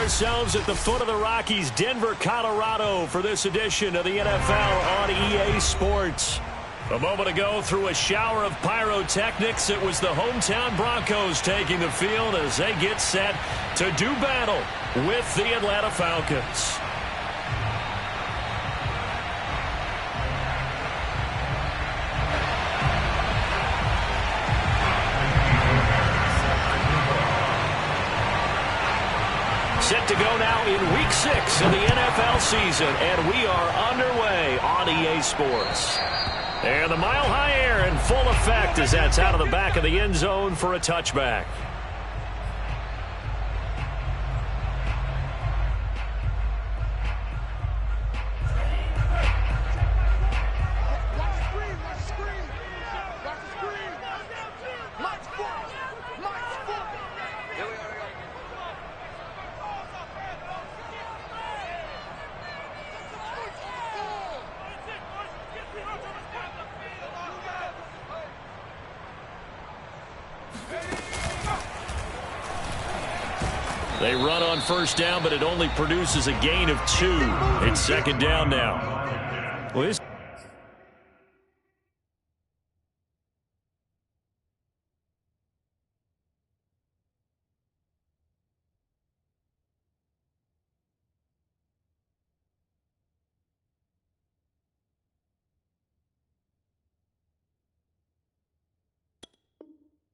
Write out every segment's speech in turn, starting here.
ourselves at the foot of the Rockies, Denver, Colorado, for this edition of the NFL on EA Sports. A moment ago, through a shower of pyrotechnics, it was the hometown Broncos taking the field as they get set to do battle with the Atlanta Falcons. Set to go now in Week 6 of the NFL season, and we are underway on EA Sports. And the Mile High Air in full effect as that's out of the back of the end zone for a touchback. They run on first down, but it only produces a gain of 2. It's second down now. Well,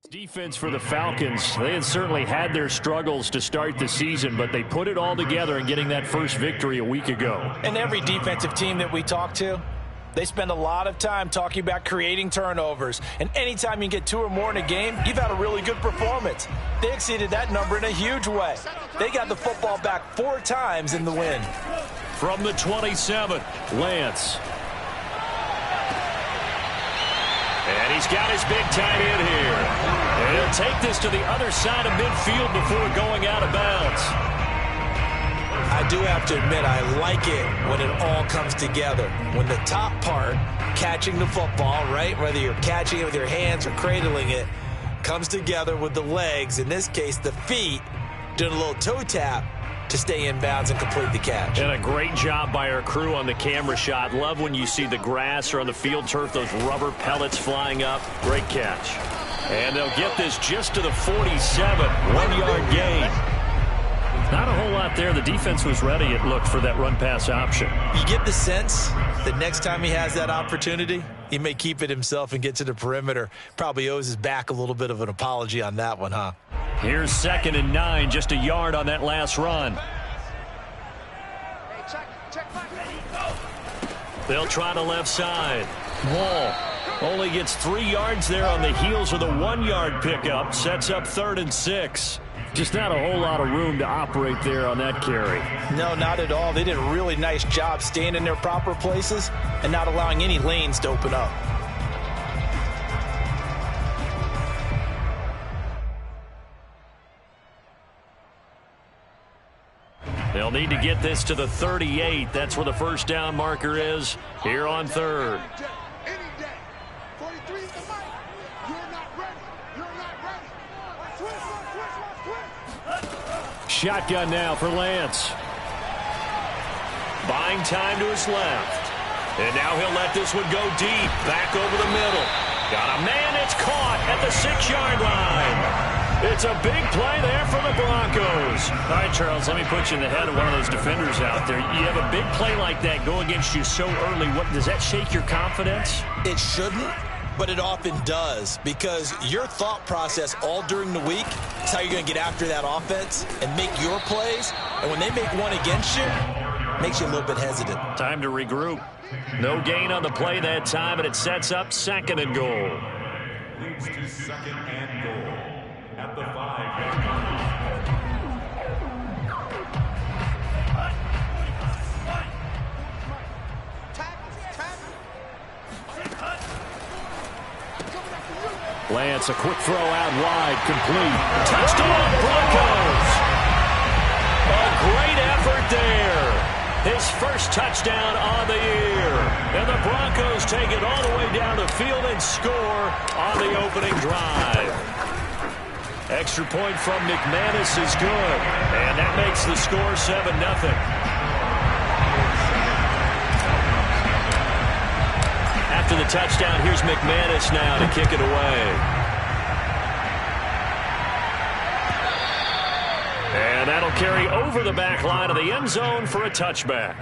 defense for the Falcons, they had certainly had their struggles to start the season, but they put it all together in getting that first victory a week ago. And every defensive team that we talk to, they spend a lot of time talking about creating turnovers. And anytime you get 2 or more in a game, you've had a really good performance. They exceeded that number in a huge way. They got the football back 4 times in the win. From the 27, Lance. And he's got his big tight end here. And he'll take this to the other side of midfield before going out of bounds. I do have to admit, I like it when it all comes together. When the top part, catching the football, right, whether you're catching it with your hands or cradling it, comes together with the legs, in this case the feet, doing a little toe tap to stay in bounds and complete the catch. And a great job by our crew on the camera shot. Love when you see the grass or on the field turf, those rubber pellets flying up. Great catch. And they'll get this just to the 47, 1-yard gain. Not a whole lot there. The defense was ready, it looked, for that run-pass option. You get the sense that next time he has that opportunity, he may keep it himself and get to the perimeter. Probably owes his back a little bit of an apology on that one, huh? Here's 2nd and 9, just a yard on that last run. They'll try the left side. Wall only gets 3 yards there on the heels of the 1-yard pickup. Sets up 3rd and 6. Just not a whole lot of room to operate there on that carry. No, not at all. They did a really nice job staying in their proper places and not allowing any lanes to open up. They'll need to get this to the 38. That's where the first down marker is here on 3rd. Shotgun now for Lance. Buying time to his left. And now he'll let this one go deep. Back over the middle. Got a man that's caught at the 6-yard line. It's a big play there for the Broncos. All right, Charles, let me put you in the head of one of those defenders out there. You have a big play like that go against you so early. What does that shake your confidence? It shouldn't, but it often does, because your thought process all during the week is how you're going to get after that offense and make your plays. And when they make one against you, it makes you a little bit hesitant. Time to regroup. No gain on the play that time, and it sets up 2nd and goal. Leads to 2nd and goal at the 5-yard line. Lance, a quick throw out wide, complete. Touchdown, Broncos! A great effort there. His first touchdown on the year. And the Broncos take it all the way down the field and score on the opening drive. Extra point from McManus is good. And that makes the score 7-0. After the touchdown, here's McManus now to kick it away. And that'll carry over the back line of the end zone for a touchback.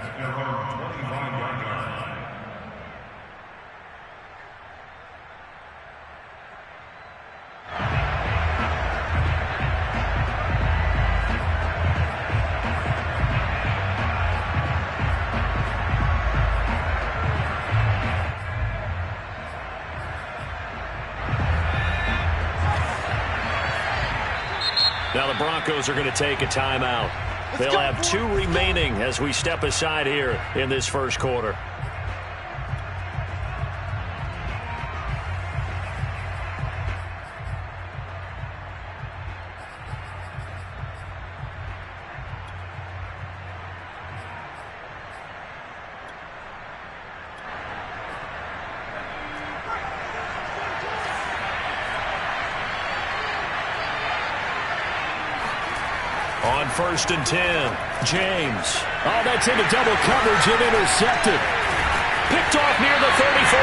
Now the Broncos are going to take a timeout. They'll have 2 remaining as we step aside here in this first quarter. On 1st and 10, James. Oh, that's into double coverage and intercepted. Picked off near the 34.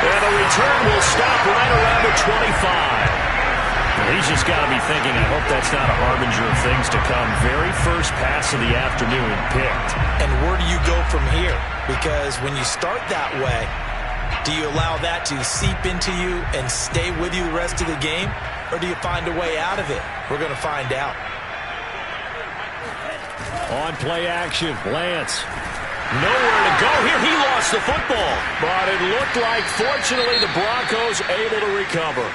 And the return will stop right around the 25. He's just got to be thinking, I hope that's not a harbinger of things to come. Very first pass of the afternoon picked. And where do you go from here? Because when you start that way, do you allow that to seep into you and stay with you the rest of the game? Or do you find a way out of it? We're going to find out. On play action, Lance. Nowhere to go here. He lost the football. But it looked like, fortunately, the Broncos able to recover.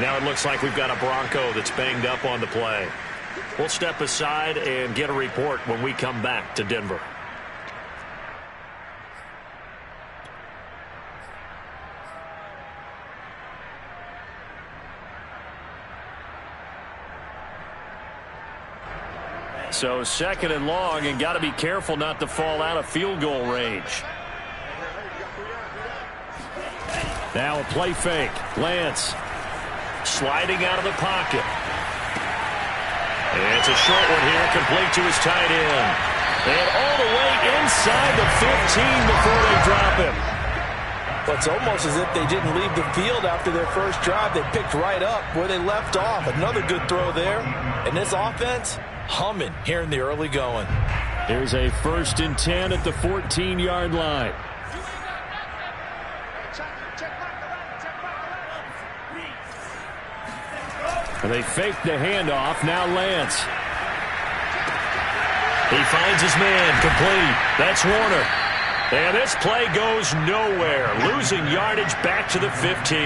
Now it looks like we've got a Bronco that's banged up on the play. We'll step aside and get a report when we come back to Denver. So 2nd and long, and got to be careful not to fall out of field goal range. Now a play fake. Lance sliding out of the pocket. And it's a short one here, complete to his tight end. And all the way inside the 15 before they drop him. Well, it's almost as if they didn't leave the field after their first drive. They picked right up where they left off. Another good throw there. And this offense, humming here in the early going. Here's a 1st and 10 at the 14-yard line. They fake the handoff. Now Lance. He finds his man. Complete. That's Warner. And this play goes nowhere. Losing yardage back to the 15.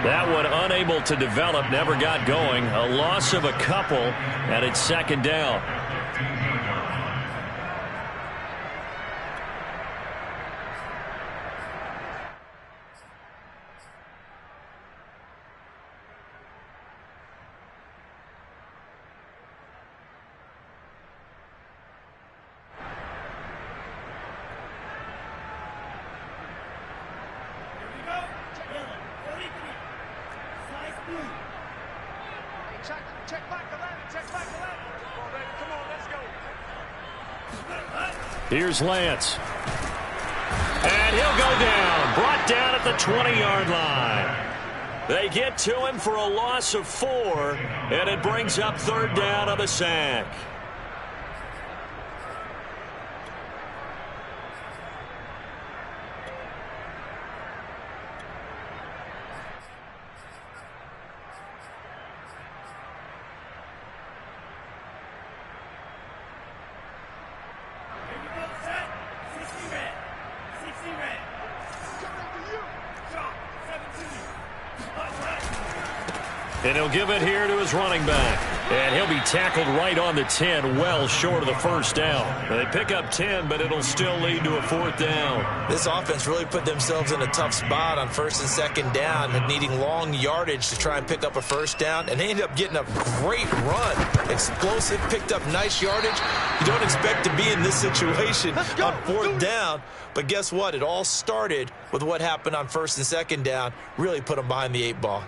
That one unable to develop, never got going. A loss of a couple, and it's 2nd down. Here's Lance. And he'll go down. Brought down at the 20-yard line. They get to him for a loss of 4, and it brings up 3rd down on the sack. And he'll give it here to his running back. And he'll be tackled right on the 10, well short of the 1st down. They pick up 10, but it'll still lead to a 4th down. This offense really put themselves in a tough spot on 1st and 2nd down, needing long yardage to try and pick up a 1st down. And they ended up getting a great run. Explosive, picked up nice yardage. You don't expect to be in this situation on 4th down. But guess what? It all started with what happened on 1st and 2nd down. Really put them behind the 8 ball.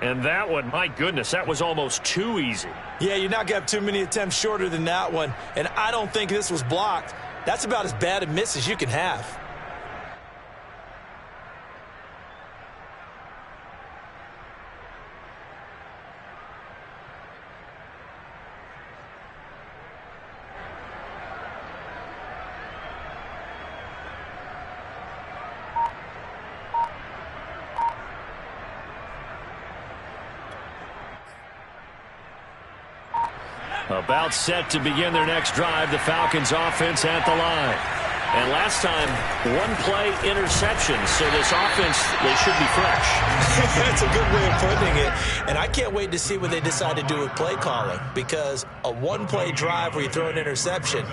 And that one, my goodness, that was almost too easy. Yeah, you're not going to have too many attempts shorter than that one. And I don't think this was blocked. That's about as bad a miss as you can have. About set to begin their next drive, the Falcons offense at the line. And last time, one play interception, so this offense, they should be fresh. That's a good way of putting it. And I can't wait to see what they decide to do with play calling, because a one-play drive where you throw an interception,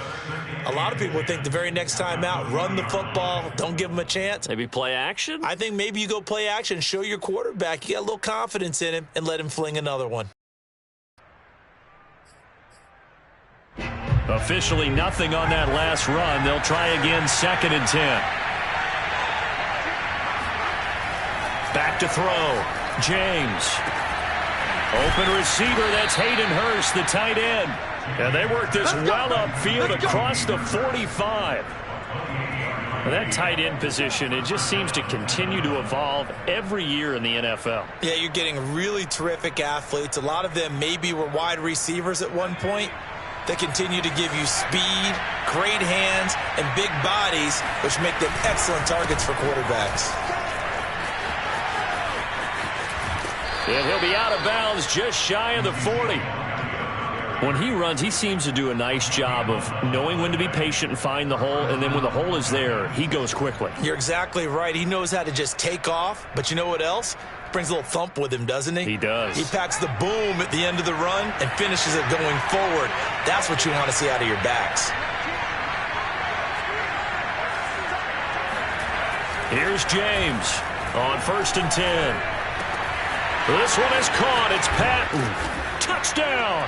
a lot of people think the very next time out, run the football, don't give them a chance. Maybe play action? I think maybe you go play action, show your quarterback you got a little confidence in him, and let him fling another one. Officially nothing on that last run. They'll try again, 2nd and 10. Back to throw. James. Open receiver, that's Hayden Hurst, the tight end. And they work this well upfield across the 45. Well, that tight end position, it just seems to continue to evolve every year in the NFL. Yeah, you're getting really terrific athletes. A lot of them maybe were wide receivers at one point. They continue to give you speed, great hands, and big bodies, which make them excellent targets for quarterbacks. And he'll be out of bounds just shy of the 40. When he runs, he seems to do a nice job of knowing when to be patient and find the hole, and then when the hole is there, he goes quickly. You're exactly right. He knows how to just take off, but you know what else? Brings a little thump with him, doesn't he? He does. He packs the boom at the end of the run and finishes it going forward. That's what you want to see out of your backs. Here's James on 1st and 10. This one is caught. It's Patton. Touchdown.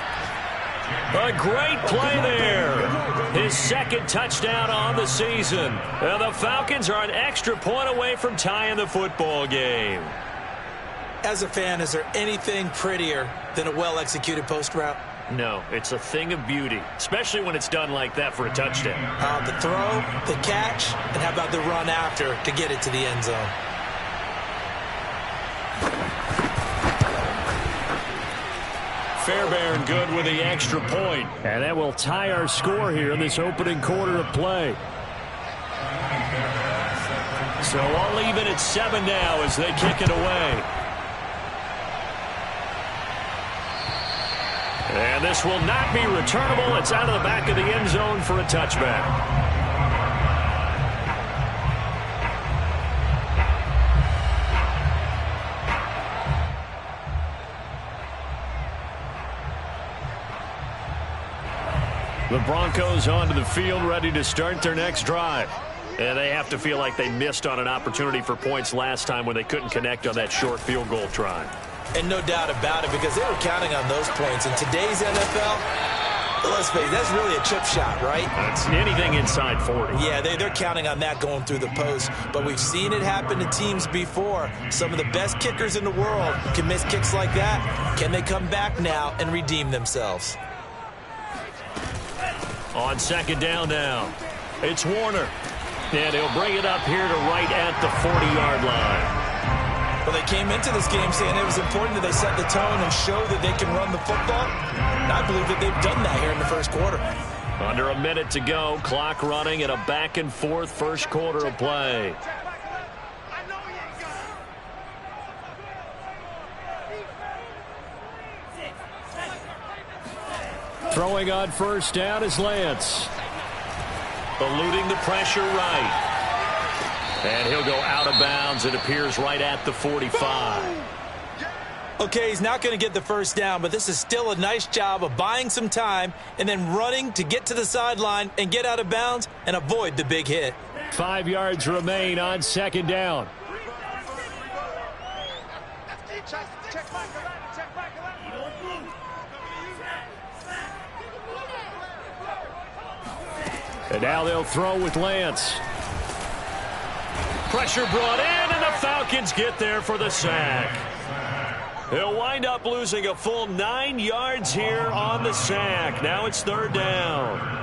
A great play there. His 2nd touchdown on the season. And the Falcons are an extra point away from tying the football game. As a fan, is there anything prettier than a well-executed post route? No, it's a thing of beauty, especially when it's done like that for a touchdown. The throw, the catch, and how about the run after to get it to the end zone? Fairbairn good with the extra point. And that will tie our score here in this opening quarter of play. So I'll leave it at 7 now as they kick it away. And this will not be returnable. It's out of the back of the end zone for a touchback. The Broncos onto the field, ready to start their next drive. And they have to feel like they missed on an opportunity for points last time when they couldn't connect on that short field goal try. And no doubt about it, because they were counting on those points. In today's NFL, let's face it, that's really a chip shot, right? That's anything inside 40. Yeah, they're counting on that going through the post. But we've seen it happen to teams before. Some of the best kickers in the world can miss kicks like that. Can they come back now and redeem themselves? On 2nd down now, it's Warner. And he'll bring it up here to right at the 40-yard line. Well, they came into this game saying it was important that they set the tone and show that they can run the football. And I believe that they've done that here in the first quarter. Under a minute to go, clock running at a back-and-forth first quarter of play. Throwing on 1st down is Lance. Eluding the pressure right. And he'll go out of bounds. It appears right at the 45. Okay, he's not going to get the 1st down, but this is still a nice job of buying some time and then running to get to the sideline and get out of bounds and avoid the big hit. 5 yards remain on 2nd down. And now they'll throw with Lance. Pressure brought in, and the Falcons get there for the sack. He'll wind up losing a full 9 yards here on the sack. Now it's 3rd down.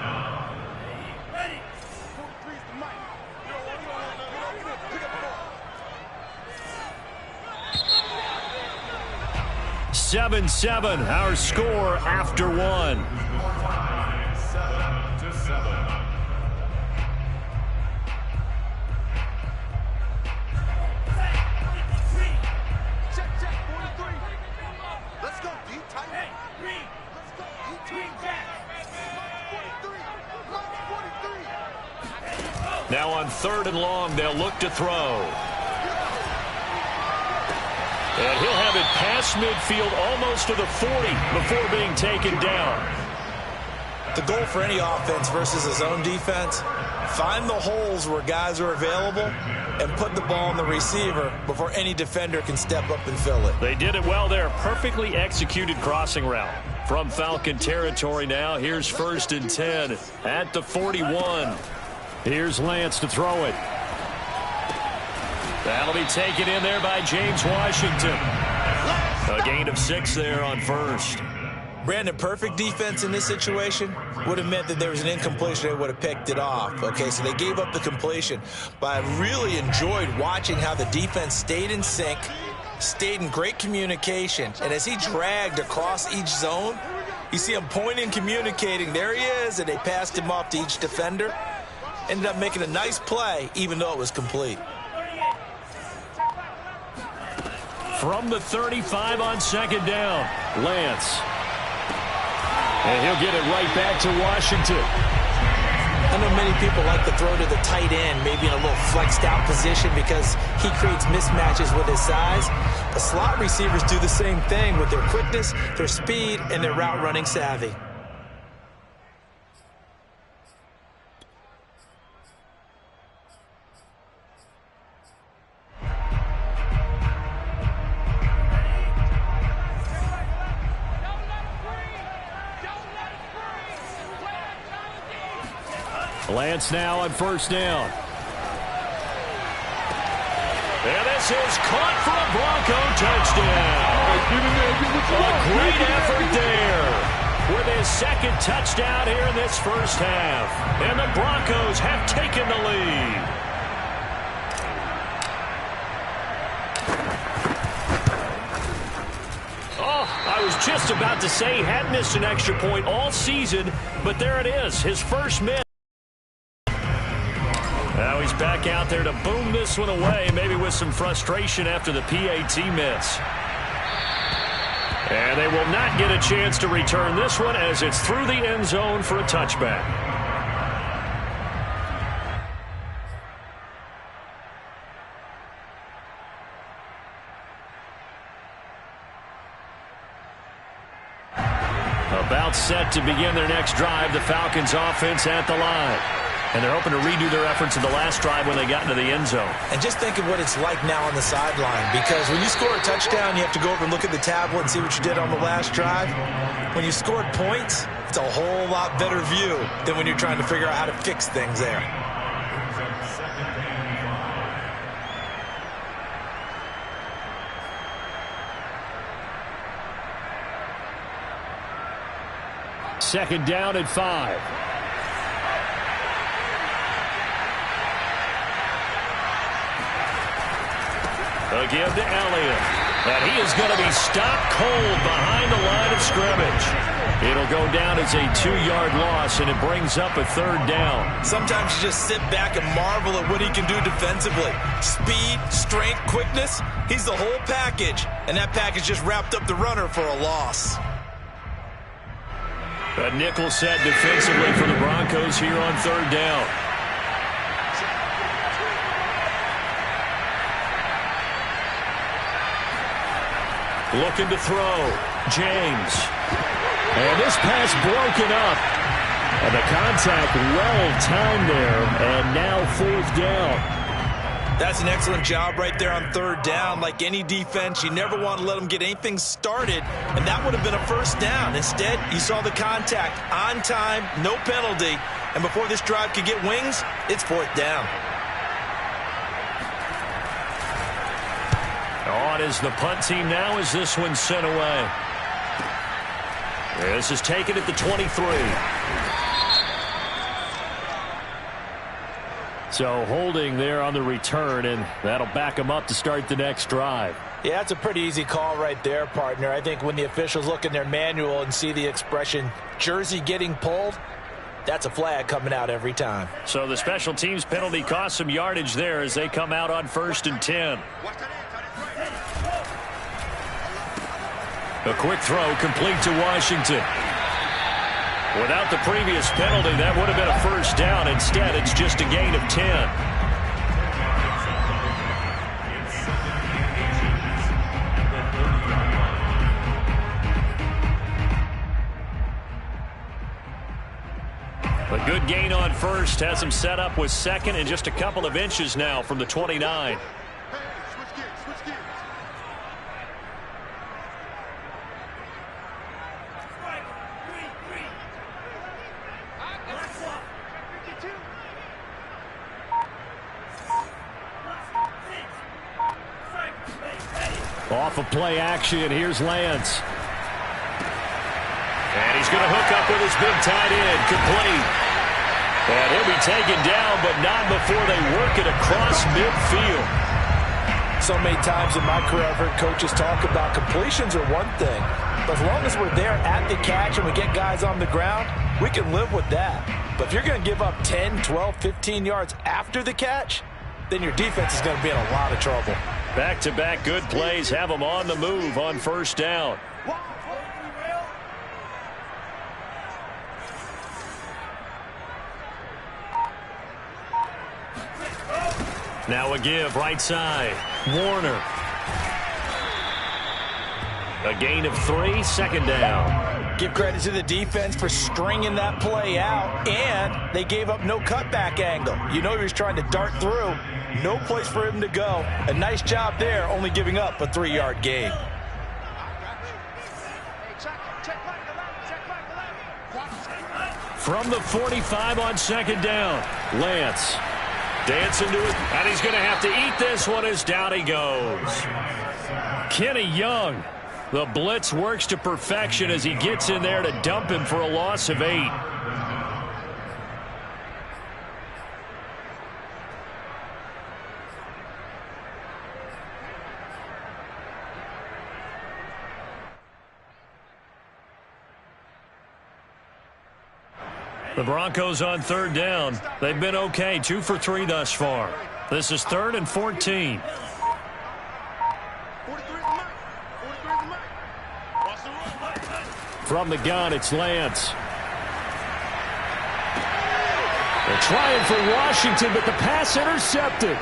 7-7, our score after 1. 7-7. Let's go, D. Tight. Let's go, D. Now on 3rd and long, they'll look to throw. And he'll have it past midfield almost to the 40 before being taken down. The goal for any offense versus his own defense, find the holes where guys are available and put the ball on the receiver before any defender can step up and fill it. They did it well there. Perfectly executed crossing route. From Falcon territory now, here's 1st and 10 at the 41. Here's Lance to throw it. That'll be taken in there by James Washington. A gain of 6 there on 1st. Brandon, perfect defense in this situation would have meant that there was an incompletion. They would have picked it off. Okay, so they gave up the completion. But I really enjoyed watching how the defense stayed in sync, stayed in great communication. And as he dragged across each zone, you see him pointing, communicating. There he is, and they passed him off to each defender. Ended up making a nice play, even though it was complete. From the 35 on 2nd down, Lance. And he'll get it right back to Washington. I know many people like to throw to the tight end, maybe in a little flexed out position because he creates mismatches with his size. The slot receivers do the same thing with their quickness, their speed, and their route running savvy. Lance now on 1st down. And this is caught for a Bronco touchdown. A great effort there with his 2nd touchdown here in this 1st half. And the Broncos have taken the lead. Oh, I was just about to say he hadn't missed an extra point all season, but there it is, his first miss. Now he's back out there to boom this one away, maybe with some frustration after the PAT miss. And they will not get a chance to return this one as it's through the end zone for a touchback. About set to begin their next drive, the Falcons offense at the line. And they're hoping to redo their efforts in the last drive when they got into the end zone. And just think of what it's like now on the sideline, because when you score a touchdown, you have to go over and look at the tablet and see what you did on the last drive. When you scored points, it's a whole lot better view than when you're trying to figure out how to fix things there. Second down at 5. A give to Elliott. And he is going to be stopped cold behind the line of scrimmage. It'll go down as a 2-yard loss, and it brings up a 3rd down. Sometimes you just sit back and marvel at what he can do defensively. Speed, strength, quickness. He's the whole package. And that package just wrapped up the runner for a loss. A nickel set defensively for the Broncos here on 3rd down. Looking to throw. James. And this pass broken up. And the contact well timed there. And now 4th down. That's an excellent job right there on 3rd down. Like any defense, you never want to let them get anything started. And that would have been a 1st down. Instead, you saw the contact on time, no penalty. And before this drive could get wings, it's 4th down. On on is the punt team now as this one's sent away. This is taken at the 23. So holding there on the return, and that'll back them up to start the next drive. Yeah, that's a pretty easy call right there, partner. I think when the officials look in their manual and see the expression jersey getting pulled, that's a flag coming out every time. So the special teams penalty cost some yardage there as they come out on 1st and 10. A quick throw complete to Washington. Without the previous penalty, that would have been a first down. Instead, it's just a gain of 10. A good gain on first has him set up with second and just a couple of inches now from the 29. Off of play action, here's Lance. And he's going to hook up with his big tight end, complete. And he'll be taken down, but not before they work it across midfield. So many times in my career, I've heard coaches talk about completions are one thing. But as long as we're there at the catch and we get guys on the ground, we can live with that. But if you're going to give up 10, 12, 15 yards after the catch, then your defense is going to be in a lot of trouble. Back-to-back good plays have them on the move on first down. Now a give right side. Warner. A gain of 3, 2nd down. Give credit to the defense for stringing that play out, and they gave up no cutback angle. You know he was trying to dart through. No place for him to go. A nice job there, only giving up a 3-yard gain. From the 45 on 2nd down. Lance dancing to it, and he's going to have to eat this one as down he goes. Kenny Young. The blitz works to perfection as he gets in there to dump him for a loss of 8. The Broncos on 3rd down. They've been okay, 2 for 3 thus far. This is 3rd and 14. From the gun, it's Lance. They're trying for Washington, but the pass intercepted.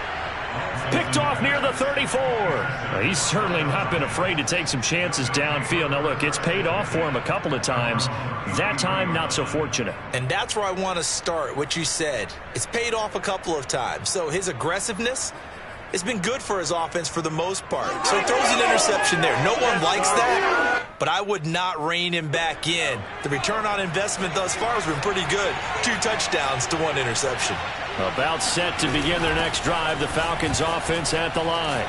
Picked off near the 34. He's certainly not been afraid to take some chances downfield. Now, look, it's paid off for him a couple of times. That time, not so fortunate. And that's where I want to start, what you said. It's paid off a couple of times. So his aggressiveness has been good for his offense for the most part. So he throws an interception there. No one likes that, but I would not rein him back in. The return on investment thus far has been pretty good. 2 touchdowns to 1 interception. About set to begin their next drive, the Falcons offense at the line.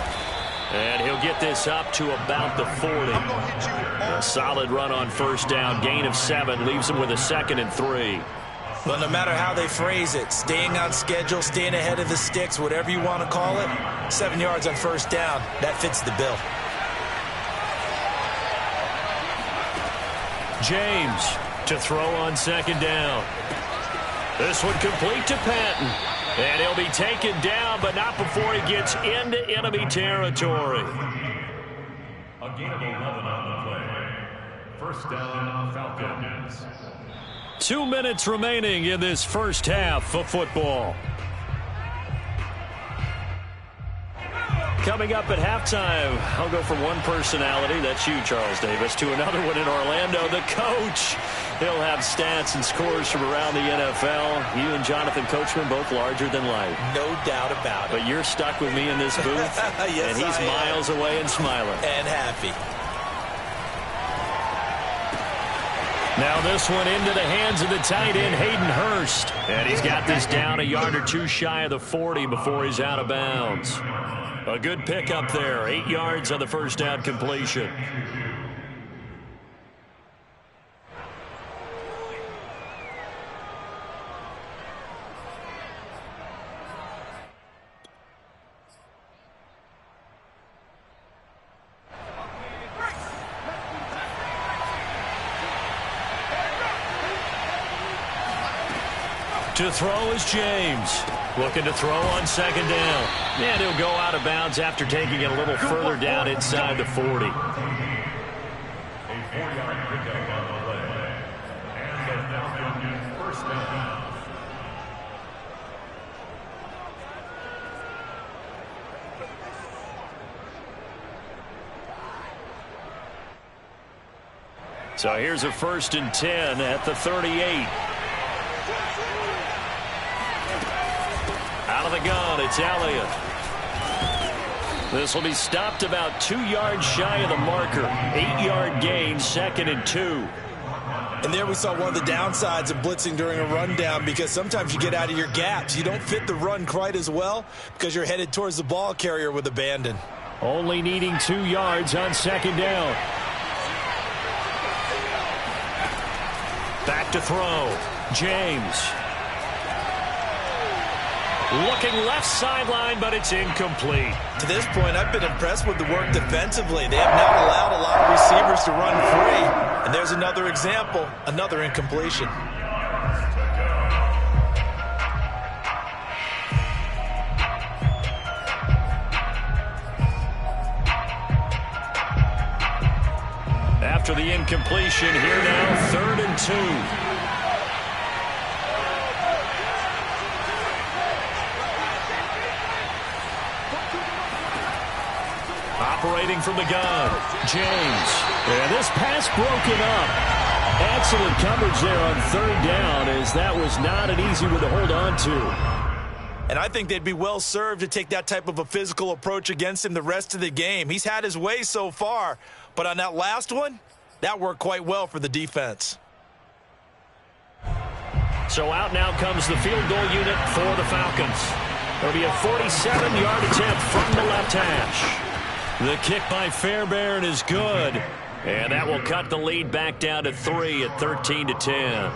And he'll get this up to about the 40. A solid run on first down, gain of 7, leaves him with a 2nd and 3. Well, no matter how they phrase it, staying on schedule, staying ahead of the sticks, whatever you want to call it, 7 yards on first down, that fits the bill. James to throw on 2nd down. This one complete to Patton. And he'll be taken down, but not before he gets into enemy territory. A gain of 11 on the play. First down, Falcons. 2 minutes remaining in this first half of football. Coming up at halftime, I'll go from one personality, that's you, Charles Davis, to another one in Orlando, the coach. He'll have stats and scores from around the NFL. You and Jonathan Coachman, both larger than life. No doubt about it. But you're stuck with me in this booth, yes, and he's miles away and smiling. And happy. Now this one into the hands of the tight end, Hayden Hurst. And he's got this down a yard or two shy of the 40 before he's out of bounds. A good pickup there, 8 yards on the first down completion. To throw is James. Looking to throw on second down. And he'll go out of bounds after taking it a little further down inside the 40. A 4-yard pickup on the play. And the Falcons first down. So here's a 1st and 10 at the 38. Out of the gun, it's Elliott. This will be stopped about 2 yards shy of the marker. 8-yard gain, 2nd and 2. And there we saw one of the downsides of blitzing during a rundown, because sometimes you get out of your gaps. You don't fit the run quite as well because you're headed towards the ball carrier with abandon. Only needing 2 yards on second down. Back to throw. James. Looking left sideline, but it's incomplete. To this point, I've been impressed with the work defensively. They have not allowed a lot of receivers to run free. And there's another example, another incompletion. After the incompletion, here now, 3rd and 2. Operating from the gun, James. And this pass broken up. Excellent coverage there on 3rd down, as that was not an easy one to hold on to. And I think they'd be well served to take that type of a physical approach against him the rest of the game. He's had his way so far, but on that last one, that worked quite well for the defense. So out now comes the field goal unit for the Falcons. It'll be a 47-yard attempt from the left hash. The kick by Fairbairn is good, and that will cut the lead back down to 3 at 13-10.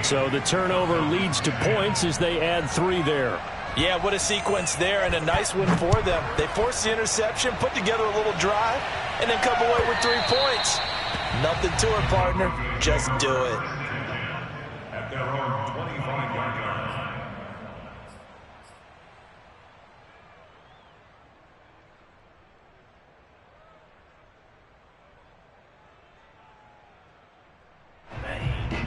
So the turnover leads to points as they add 3 there. Yeah, what a sequence there, and a nice one for them. They forced the interception, put together a little drive, and then come away with 3 points. Nothing to it, partner. Just do it. At their own 25-yard line.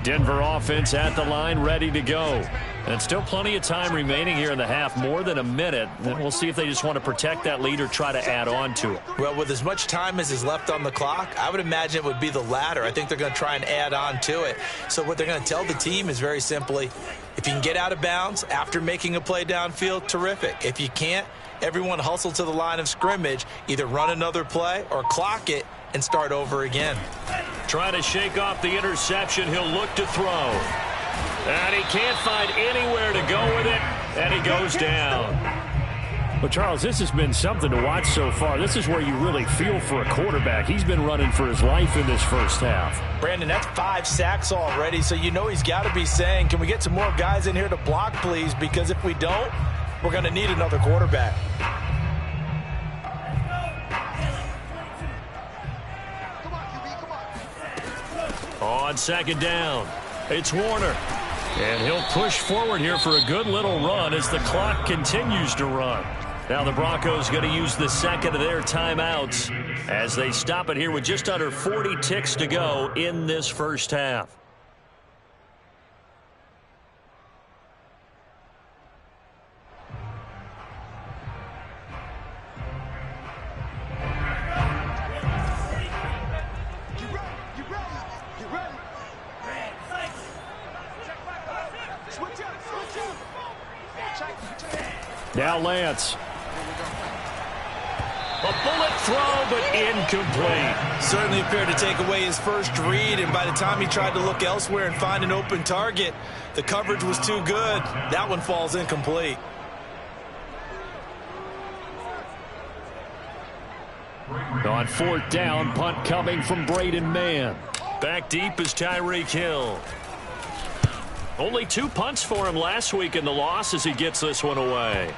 Denver offense at the line, ready to go. And still plenty of time remaining here in the half, more than a minute. And we'll see if they just want to protect that lead or try to add on to it. Well, with as much time as is left on the clock, I would imagine it would be the latter. I think they're going to try and add on to it. So what they're going to tell the team is very simply, if you can get out of bounds after making a play downfield, terrific. If you can't, everyone hustle to the line of scrimmage, either run another play or clock it and start over again. Trying to shake off the interception, he'll look to throw. And he can't find anywhere to go with it, and he goes down. Well, Charles, this has been something to watch so far. This is where you really feel for a quarterback. He's been running for his life in this first half. Brandon, that's 5 sacks already, so you know he's got to be saying, can we get some more guys in here to block, please? Because if we don't, we're going to need another quarterback. On second down, it's Warner. And he'll push forward here for a good little run as the clock continues to run. Now the Broncos going to use the second of their timeouts as they stop it here with just under 40 ticks to go in this first half. Now Lance. A bullet throw, but incomplete. Certainly appeared to take away his first read, and by the time he tried to look elsewhere and find an open target, the coverage was too good. That one falls incomplete. On 4th down, punt coming from Braden Mann. Back deep is Tyreek Hill. Only 2 punts for him last week in the loss as he gets this one away.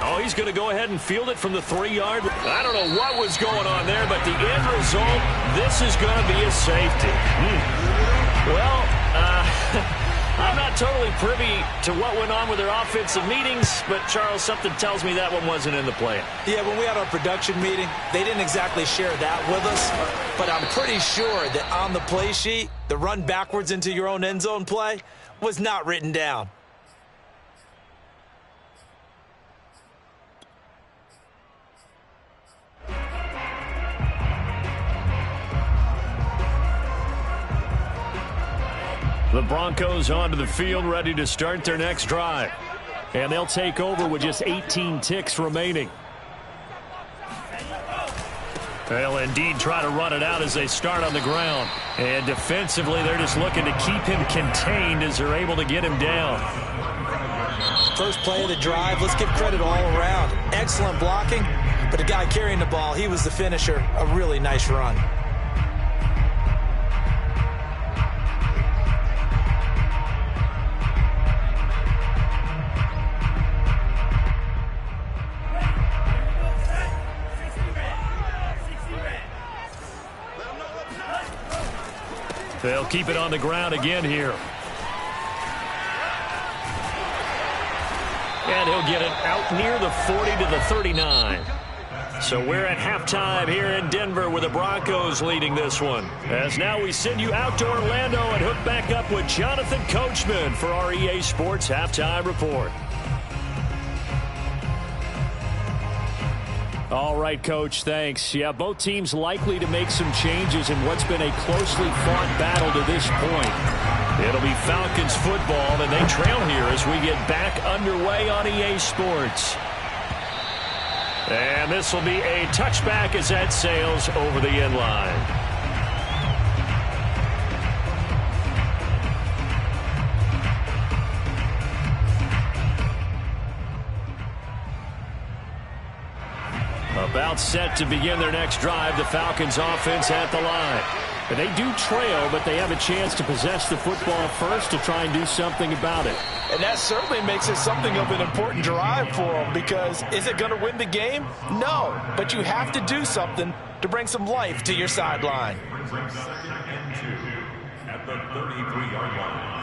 Oh, he's going to go ahead and field it from the 3-yard. I don't know what was going on there, but the end result, this is going to be a safety. Well, I'm not totally privy to what went on with their offensive meetings, but, Charles, something tells me that one wasn't in the plan. Yeah, when we had our production meeting, they didn't exactly share that with us, but I'm pretty sure that on the play sheet, the run backwards into your own end zone play was not written down. The Broncos onto the field, ready to start their next drive. And they'll take over with just 18 ticks remaining. They'll indeed try to run it out as they start on the ground. And defensively, they're just looking to keep him contained as they're able to get him down. First play of the drive, let's give credit all around. Excellent blocking, but the guy carrying the ball, he was the finisher. A really nice run. They'll keep it on the ground again here. And he'll get it out near the 40 to the 39. So we're at halftime here in Denver with the Broncos leading this one. As now we send you out to Orlando and hook back up with Jonathan Coachman for our EA Sports Halftime Report. All right, Coach, thanks. Yeah, both teams likely to make some changes in what's been a closely fought battle to this point. It'll be Falcons football, and they trail here as we get back underway on EA Sports. And this will be a touchback as that sails over the end line. About set to begin their next drive, the Falcons offense at the line. And they do trail, but they have a chance to possess the football first to try and do something about it. And that certainly makes it something of an important drive for them, because is it going to win the game? No, but you have to do something to bring some life to your sideline. Second and 2 at the 33-yard line.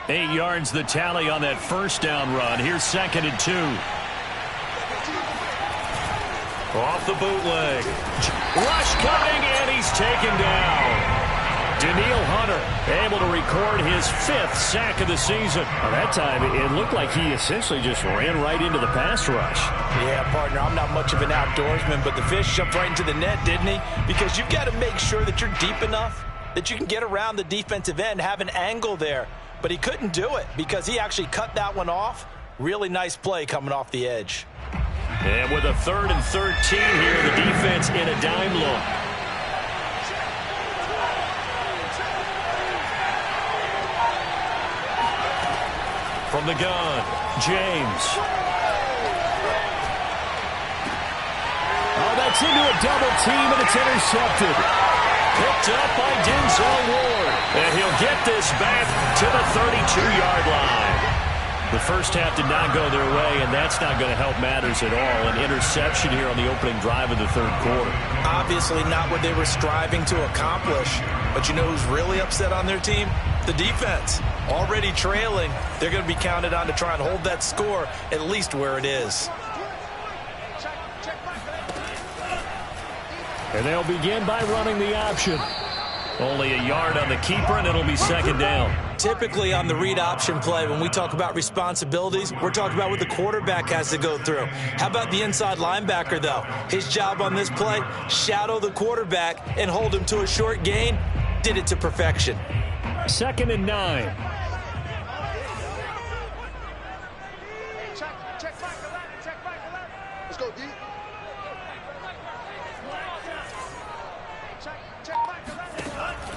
8 yards the tally on that first down run. Here's 2nd and 2. Off the bootleg. Rush coming, and he's taken down. Daniil Hunter able to record his 5th sack of the season. Now, that time, it looked like he essentially just ran right into the pass rush. Yeah, partner, I'm not much of an outdoorsman, but the fish jumped right into the net, didn't he? Because you've got to make sure that you're deep enough that you can get around the defensive end, have an angle there. But he couldn't do it because he actually cut that one off. Really nice play coming off the edge. And with a 3rd and 13 here, the defense in a dime look. From the gun, James. Oh, that's into a double team, and it's intercepted. Picked up by Denzel Ward. And he'll get this back to the 32-yard line. The first half did not go their way, and that's not going to help matters at all. An interception here on the opening drive of the 3rd quarter. Obviously not what they were striving to accomplish. But you know who's really upset on their team? The defense. Already trailing, they're going to be counted on to try and hold that score at least where it is. And they'll begin by running the option. Only a yard on the keeper, and it'll be 2nd down. Typically on the read option play, when we talk about responsibilities, we're talking about what the quarterback has to go through. How about the inside linebacker, though? His job on this play, shadow the quarterback and hold him to a short gain. Did it to perfection. 2nd and 9. go, D.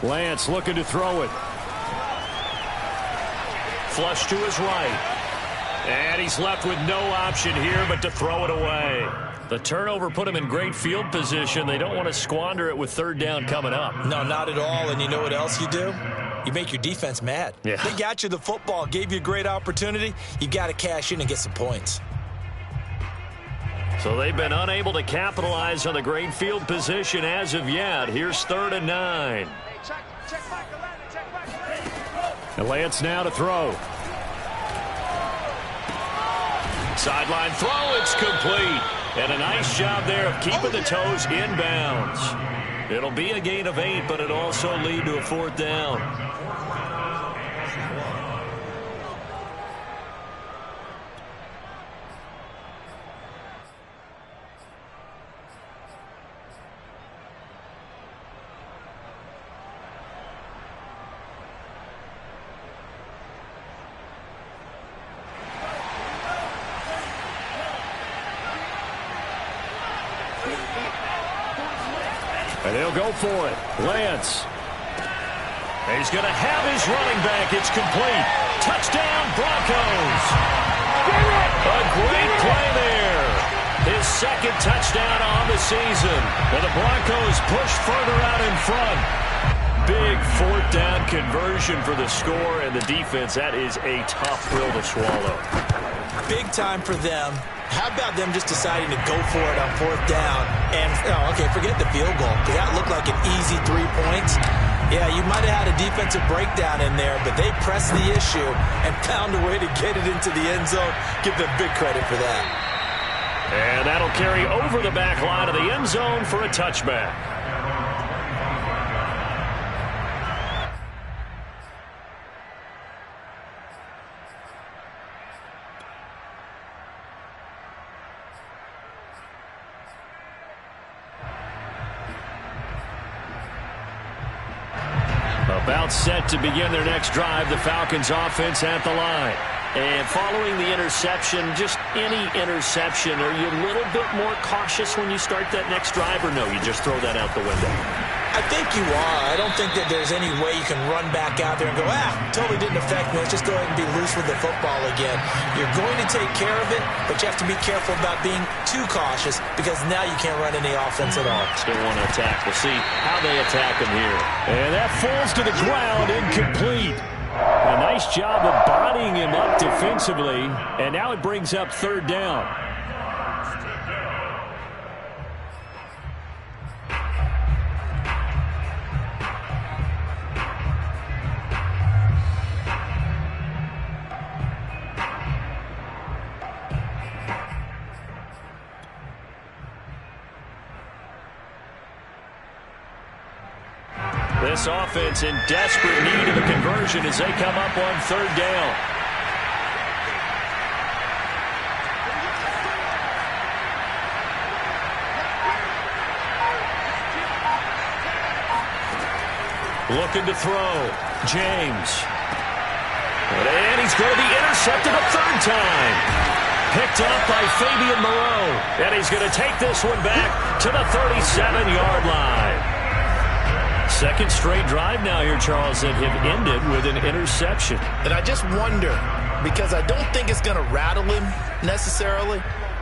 Lance looking to throw it. Flush to his right. And he's left with no option here but to throw it away. The turnover put him in great field position. They don't want to squander it with third down coming up. No, not at all. And you know what else you do? You make your defense mad. Yeah. They got you the football, gave you a great opportunity. You got to cash in and get some points. So they've been unable to capitalize on the great field position as of yet. Here's 3rd and 9. And Lance now to throw. Sideline throw, it's complete. And a nice job there of keeping the toes inbounds. It'll be a gain of 8, but it'll also lead to a 4th down. And he'll go for it. Lance. And he's going to have his running back. It's complete. Touchdown, Broncos. A great play there. His 2nd touchdown on the season. And the Broncos push further out in front. Big 4th down conversion for the score, and the defense, that is a tough pill to swallow. Big time for them. How about them just deciding to go for it on 4th down? And, okay, forget the field goal, because that looked like an easy 3 points. Yeah, you might have had a defensive breakdown in there, but they pressed the issue and found a way to get it into the end zone. Give them big credit for that. And that'll carry over the back line of the end zone for a touchback. About set to begin their next drive, the Falcons offense at the line. And following the interception, just any interception, are you a little bit more cautious when you start that next drive, or no, you just throw that out the window? I think you are. I don't think that there's any way you can run back out there and go, totally didn't affect me. Let's just go ahead and be loose with the football again. You're going to take care of it, but you have to be careful about being too cautious because now you can't run any offense at all. Still want to attack. We'll see how they attack him here. And that falls to the ground, incomplete. A nice job of bodying him up defensively, and now it brings up 3rd down. This offense in desperate need of a conversion as they come up on 3rd down. Looking to throw. James. And he's going to be intercepted a 3rd time. Picked up by Fabian Moreau. And he's going to take this one back to the 37-yard line. 2nd straight drive now here, Charles, that have ended with an interception. And I just wonder, because I don't think it's going to rattle him necessarily,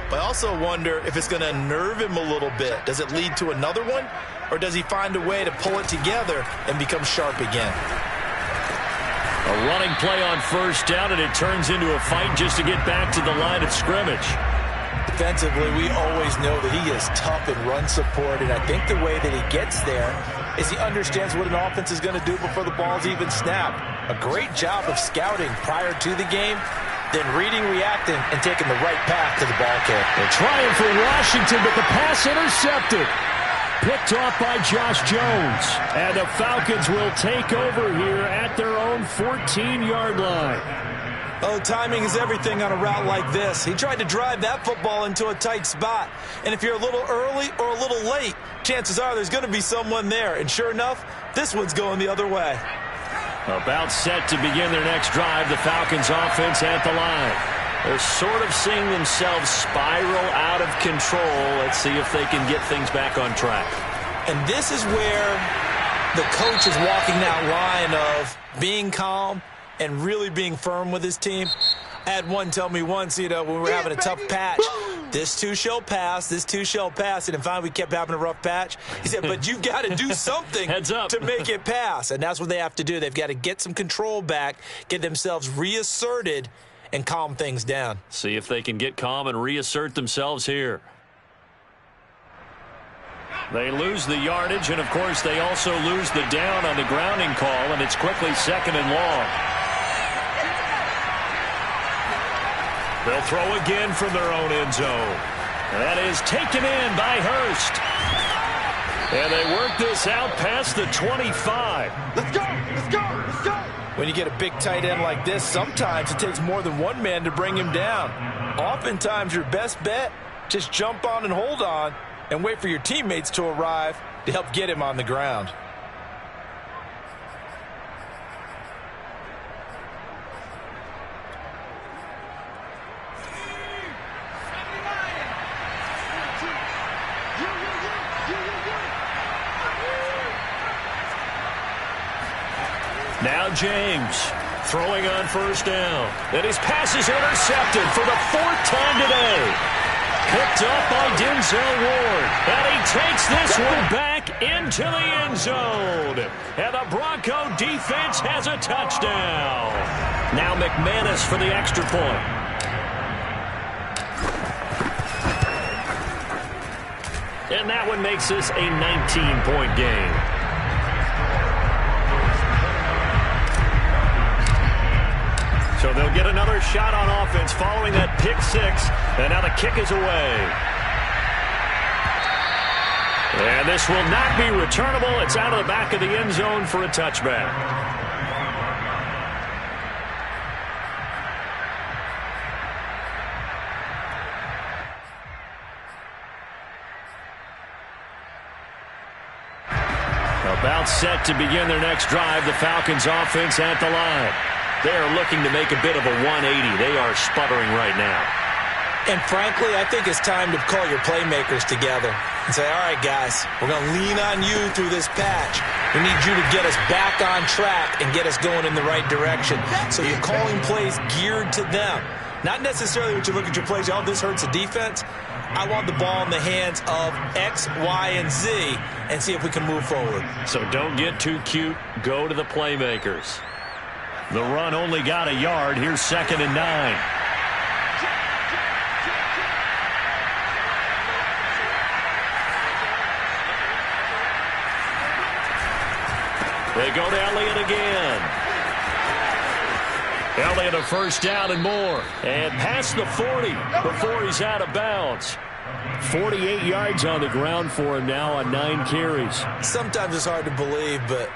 but I also wonder if it's going to unnerve him a little bit. Does it lead to another one, or does he find a way to pull it together and become sharp again? A running play on 1st down, and it turns into a fight just to get back to the line of scrimmage. Defensively, we always know that he is tough in run support, and I think the way that he gets there is he understands what an offense is going to do before the ball's even snapped. A great job of scouting prior to the game, then reading, reacting, and taking the right path to the ball carrier. They're trying for Washington, but the pass intercepted. Picked off by Josh Jones. And the Falcons will take over here at their own 14-yard line. Oh, timing is everything on a route like this. He tried to drive that football into a tight spot. And if you're a little early or a little late, chances are there's going to be someone there. And sure enough, this one's going the other way. About set to begin their next drive, the Falcons offense at the line. They're sort of seeing themselves spiral out of control. Let's see if they can get things back on track. And this is where the coach is walking that line of being calm and really being firm with his team. I had one tell me once, when we were having a tough patch, this too shall pass, this too shall pass. And then finally we kept having a rough patch. He said, but you've got to do something to make it pass. And that's what they have to do. They've got to get some control back, get themselves reasserted, and calm things down. See if they can get calm and reassert themselves here. They lose the yardage, and, of course, they also lose the down on the grounding call, and it's quickly 2nd and long. They'll throw again from their own end zone. That is taken in by Hurst. And they work this out past the 25. Let's go! Let's go! Let's go! When you get a big tight end like this, sometimes it takes more than one man to bring him down. Oftentimes, your best bet, just jump on and hold on and wait for your teammates to arrive to help get him on the ground. Now James throwing on 1st down. And his pass is intercepted for the 4th time today. Picked up by Denzel Ward. And he takes this one back into the end zone. And the Bronco defense has a touchdown. Now McManus for the extra point. And that one makes this a 19-point game. So they'll get another shot on offense following that pick 6. And now the kick is away. And this will not be returnable. It's out of the back of the end zone for a touchback. About set to begin their next drive. The Falcons offense at the line. They are looking to make a bit of a 180. They are sputtering right now. And frankly, I think it's time to call your playmakers together and say, all right, guys, we're going to lean on you through this patch. We need you to get us back on track and get us going in the right direction. So you're calling plays geared to them. Not necessarily when you look at your plays, oh, this hurts the defense. I want the ball in the hands of X, Y, and Z and see if we can move forward. So don't get too cute. Go to the playmakers. The run only got a yard. Here's 2nd and 9. They go to Elliott again. Elliott a 1st down and more. And past the 40 before he's out of bounds. 48 yards on the ground for him now on 9 carries. Sometimes it's hard to believe, but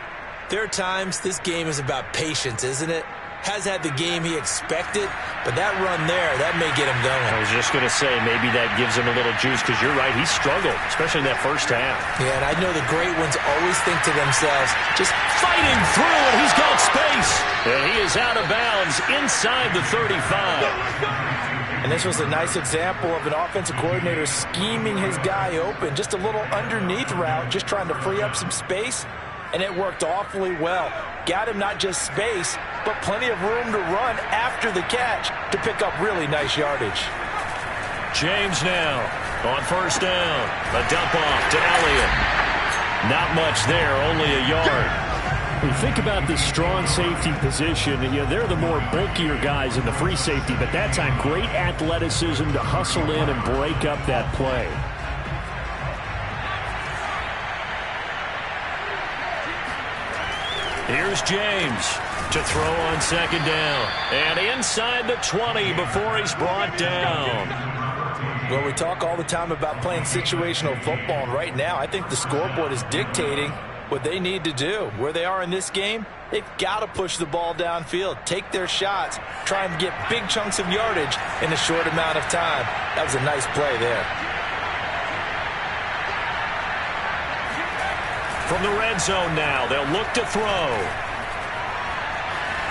there are times this game is about patience, isn't it? Has had the game he expected, but that run there, that may get him going. I was just going to say, maybe that gives him a little juice, because you're right, he struggled, especially in that 1st half. Yeah, and I know the great ones always think to themselves, just fighting through, and he's got space. And he is out of bounds inside the 35. And this was a nice example of an offensive coordinator scheming his guy open. Just a little underneath route, just trying to free up some space. And it worked awfully well. Got him not just space, but plenty of room to run after the catch to pick up really nice yardage. James now on 1st down. A dump off to Elliott. Not much there, only a yard. When you think about this strong safety position, they're the more bulkier guys in the free safety, but that time great athleticism to hustle in and break up that play. Here's James to throw on 2nd down. And inside the 20 before he's brought down. Well, we talk all the time about playing situational football, and right now I think the scoreboard is dictating what they need to do. Where they are in this game, they've got to push the ball downfield, take their shots, try and get big chunks of yardage in a short amount of time. That was a nice play there. From the red zone now, they'll look to throw.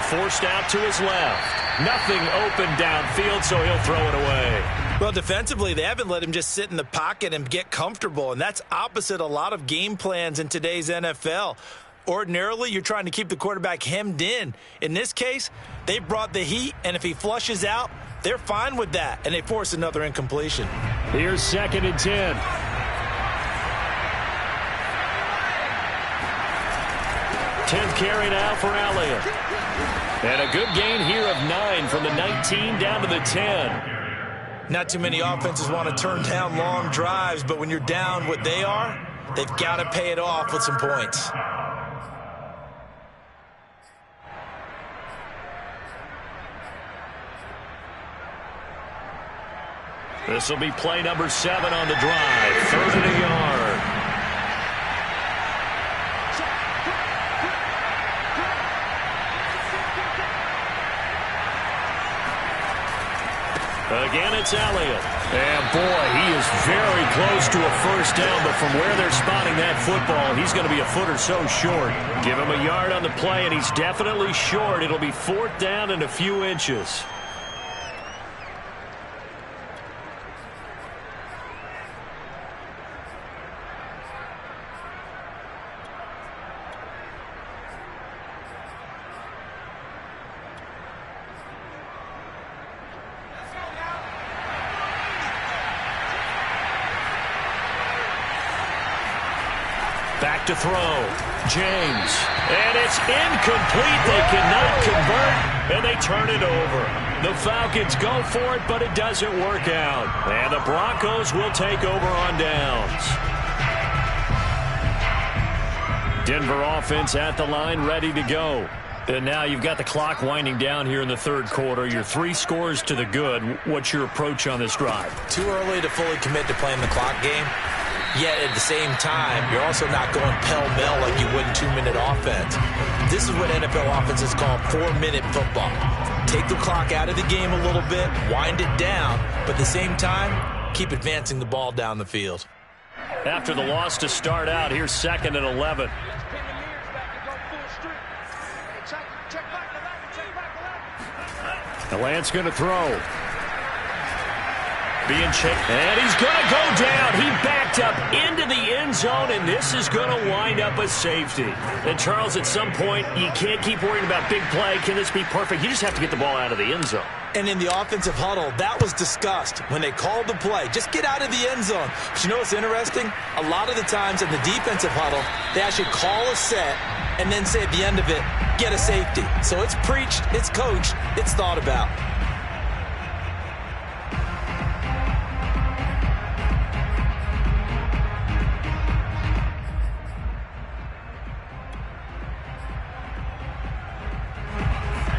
Forced out to his left. Nothing open downfield, so he'll throw it away. Well, defensively, they haven't let him just sit in the pocket and get comfortable, and that's opposite a lot of game plans in today's NFL. Ordinarily, you're trying to keep the quarterback hemmed in. In this case, they brought the heat, and if he flushes out, they're fine with that, and they force another incompletion. Here's 2nd and 10. Tenth carry now for Elliott. And a good gain here of 9 from the 19 down to the 10. Not too many offenses want to turn down long drives, but when you're down what they are, they've got to pay it off with some points. This will be play number 7 on the drive. 3rd and a yard. Again, it's Elliott. And, boy, he is very close to a first down, but from where they're spotting that football, he's going to be a foot or so short. Give him a yard on the play, and he's definitely short. It'll be 4th down and a few inches. Back to throw. James. And it's incomplete. They cannot convert, and they turn it over. The Falcons go for it, but it doesn't work out. And the Broncos will take over on downs. Denver offense at the line, ready to go. And now you've got the clock winding down here in the 3rd quarter. You're 3 scores to the good. What's your approach on this drive? Too early to fully commit to playing the clock game. Yet at the same time, you're also not going pell-mell like you would in 2-minute offense. This is what NFL offenses call 4-minute football. Take the clock out of the game a little bit, wind it down, but at the same time, keep advancing the ball down the field. After the loss to start out, here's 2nd and 11. The Lance going to throw. Being checked, and he's going to go down. He backed up into the end zone, and this is going to wind up a safety. And, Charles, at some point, you can't keep worrying about big play. Can this be perfect? You just have to get the ball out of the end zone. And in the offensive huddle, that was discussed when they called the play. Just get out of the end zone. But you know what's interesting? A lot of the times in the defensive huddle, they actually call a set and then say at the end of it, get a safety. So it's preached, it's coached, it's thought about.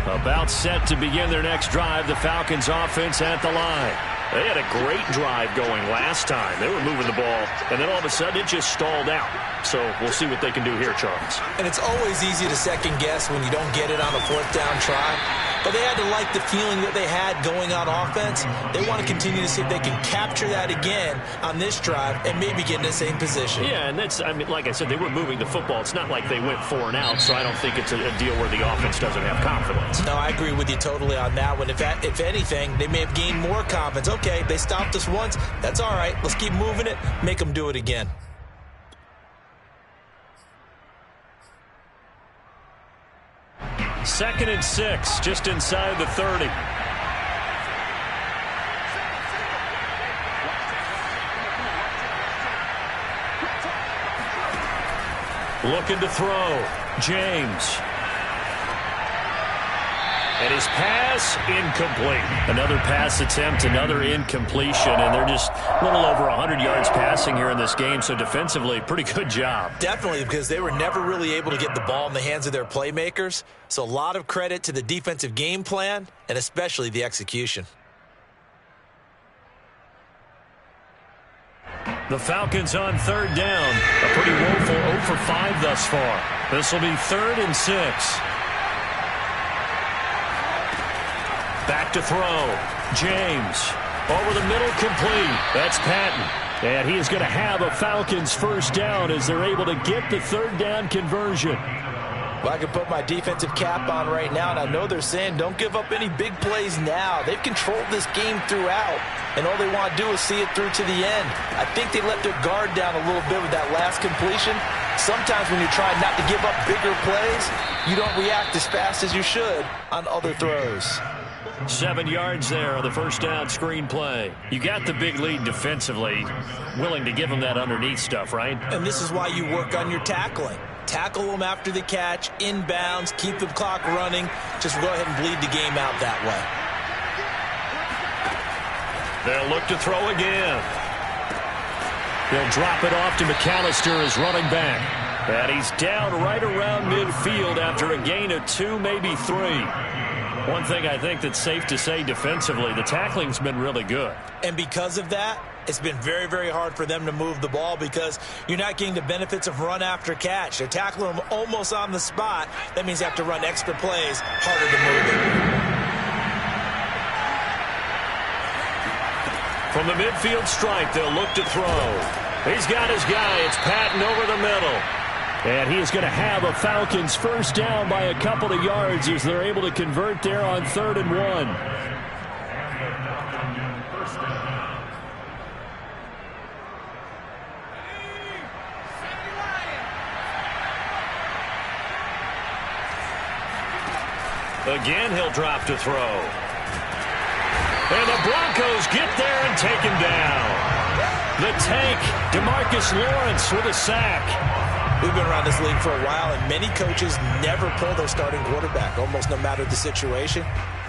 About set to begin their next drive, the Falcons offense at the line. They had a great drive going last time. They were moving the ball, and then all of a sudden it just stalled out. So we'll see what they can do here, Charles. And it's always easy to second guess when you don't get it on a 4th down try. But they had to like the feeling that they had going on offense. They want to continue to see if they can capture that again on this drive and maybe get in the same position. Yeah, and that's, I mean, like I said, they were moving the football. It's not like they went 4 and out, so I don't think it's a deal where the offense doesn't have confidence. No, I agree with you totally on that one. If anything, they may have gained more confidence. Okay, they stopped us once. That's all right. Let's keep moving it. Make them do it again. Second and 6, just inside the 30. Looking to throw. James. And his pass, incomplete. Another pass attempt, another incompletion, and they're just a little over 100 yards passing here in this game, so defensively, pretty good job. Definitely, because they were never really able to get the ball in the hands of their playmakers, so a lot of credit to the defensive game plan, and especially the execution. The Falcons on 3rd down. A pretty woeful 0 for 5 thus far. This will be 3rd and 6. Back to throw. James. Over the middle, complete. That's Patton. And he is going to have a Falcons first down as they're able to get the 3rd down conversion. Well, I can put my defensive cap on right now, and I know they're saying don't give up any big plays now. They've controlled this game throughout, and all they want to do is see it through to the end. I think they let their guard down a little bit with that last completion. Sometimes when you're trying not to give up bigger plays, you don't react as fast as you should on other throws. 7 yards there on the first down screen play. You got the big lead defensively, willing to give them that underneath stuff, right? And this is why you work on your tackling. Tackle them after the catch, inbounds, keep the clock running. Just go ahead and bleed the game out that way. They'll look to throw again. He'll drop it off to McAllister as running back. And he's down right around midfield after a gain of 2, maybe 3. One thing I think that's safe to say defensively, the tackling's been really good. And because of that, it's been very, very hard for them to move the ball because you're not getting the benefits of run after catch. They're tackling them almost on the spot. That means they have to run extra plays, harder to move it. From the midfield stripe, they'll look to throw. He's got his guy. It's Patton over the middle. And he is going to have a Falcons first down by a couple of yards as they're able to convert there on 3rd and 1. Again, he'll drop to throw. And the Broncos get there and take him down. The tank, DeMarcus Lawrence with a sack. We've been around this league for a while, and many coaches never pull their starting quarterback, almost no matter the situation.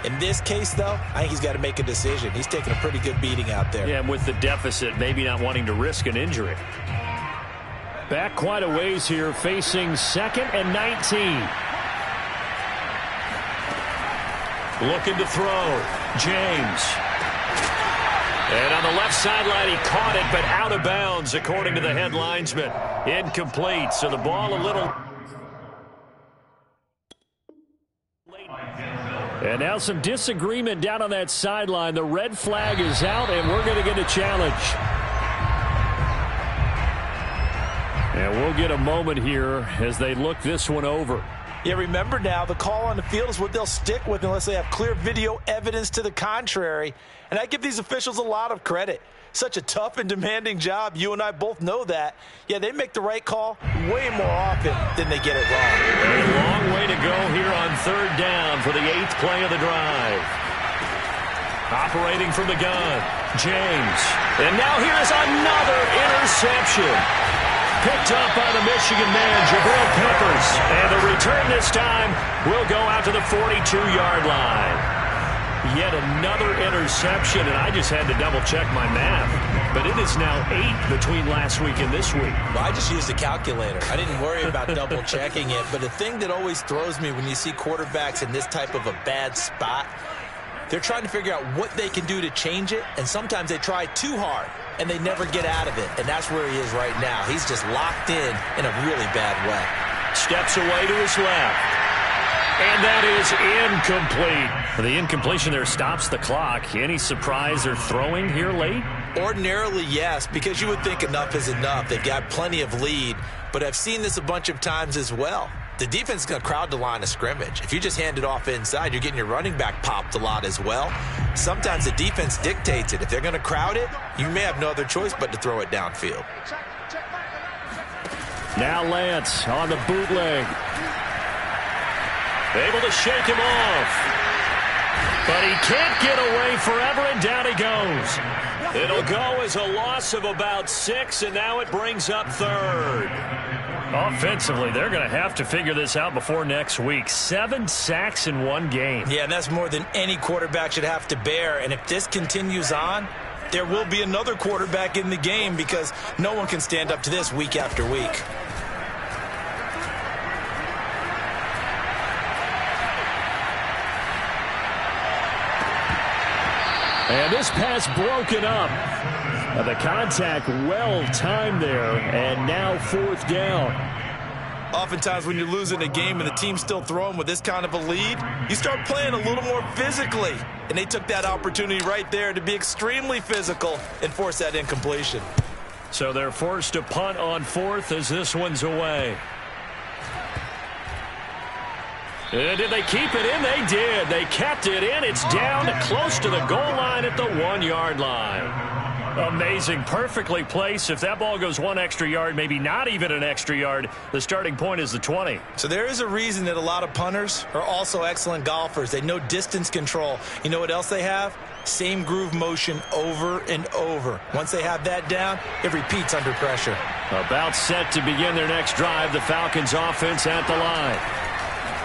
In this case, though, I think he's got to make a decision. He's taking a pretty good beating out there. Yeah, and with the deficit, maybe not wanting to risk an injury. Back quite a ways here, facing 2nd and 19. Looking to throw. James. And on the left sideline, he caught it, but out of bounds, according to the head linesman. Incomplete, so the ball a little... And now some disagreement down on that sideline. The red flag is out, and we're going to get a challenge. And we'll get a moment here as they look this one over. Yeah, remember now, the call on the field is what they'll stick with unless they have clear video evidence to the contrary. And I give these officials a lot of credit. Such a tough and demanding job. You and I both know that. Yeah, they make the right call way more often than they get it wrong. A long way to go here on 3rd down for the 8th play of the drive. Operating from the gun, James. And now here's another interception. Picked up by the Michigan man, Jabril Peppers. And the return this time will go out to the 42-yard line. Yet another interception, and I just had to double-check my math. But it is now 8 between last week and this week. Well, I just used a calculator. I didn't worry about double-checking it. But the thing that always throws me when you see quarterbacks in this type of a bad spot, they're trying to figure out what they can do to change it, and sometimes they try too hard, and they never get out of it. And that's where he is right now. He's just locked in a really bad way. Steps away to his left. And that is incomplete. The incompletion there stops the clock. Any surprise they're throwing here late? Ordinarily, yes, because you would think enough is enough. They've got plenty of lead, but I've seen this a bunch of times as well. The defense is going to crowd the line of scrimmage. If you just hand it off inside, you're getting your running back popped a lot as well. Sometimes the defense dictates it. If they're going to crowd it, you may have no other choice but to throw it downfield. Now Lance on the bootleg. Able to shake him off. But he can't get away forever, and down he goes. It'll go as a loss of about 6, and now it brings up 3rd. Offensively, they're going to have to figure this out before next week. 7 sacks in one game. Yeah, and that's more than any quarterback should have to bear. And if this continues on, there will be another quarterback in the game because no one can stand up to this week after week. And this pass broken up. The contact well timed there, and now 4th down. Oftentimes when you're losing a game and the team's still throwing with this kind of a lead, you start playing a little more physically. And they took that opportunity right there to be extremely physical and force that incompletion. So they're forced to punt on 4th as this one's away. Did they keep it in? They did. They kept it in. It's down close to the goal line at the 1-yard line. Amazing. Perfectly placed. If that ball goes 1 extra yard, maybe not even an extra yard, the starting point is the 20. So there is a reason that a lot of punters are also excellent golfers. They know distance control. You know what else they have? Same groove motion over and over. Once they have that down, it repeats under pressure. About set to begin their next drive. The Falcons offense at the line.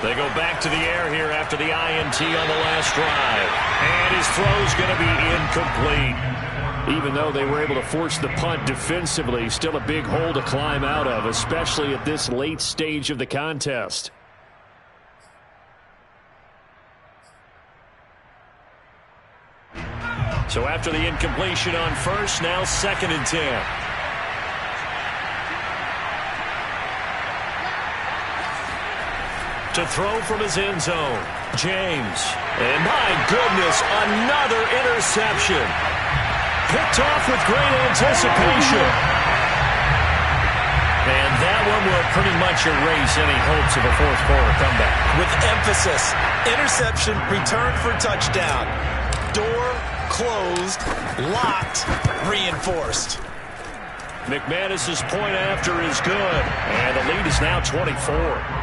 They go back to the air here after the INT on the last drive. And his throw's going to be incomplete. Even though they were able to force the punt defensively, still a big hole to climb out of, especially at this late stage of the contest. So after the incompletion on first, now 2nd and 10. To throw from his end zone, James. And my goodness, another interception. Picked off with great anticipation. And that one will pretty much erase any hopes of a fourth-quarter comeback. With emphasis, interception, return for touchdown. Door closed, locked, reinforced. McManus's point after is good. And the lead is now 24.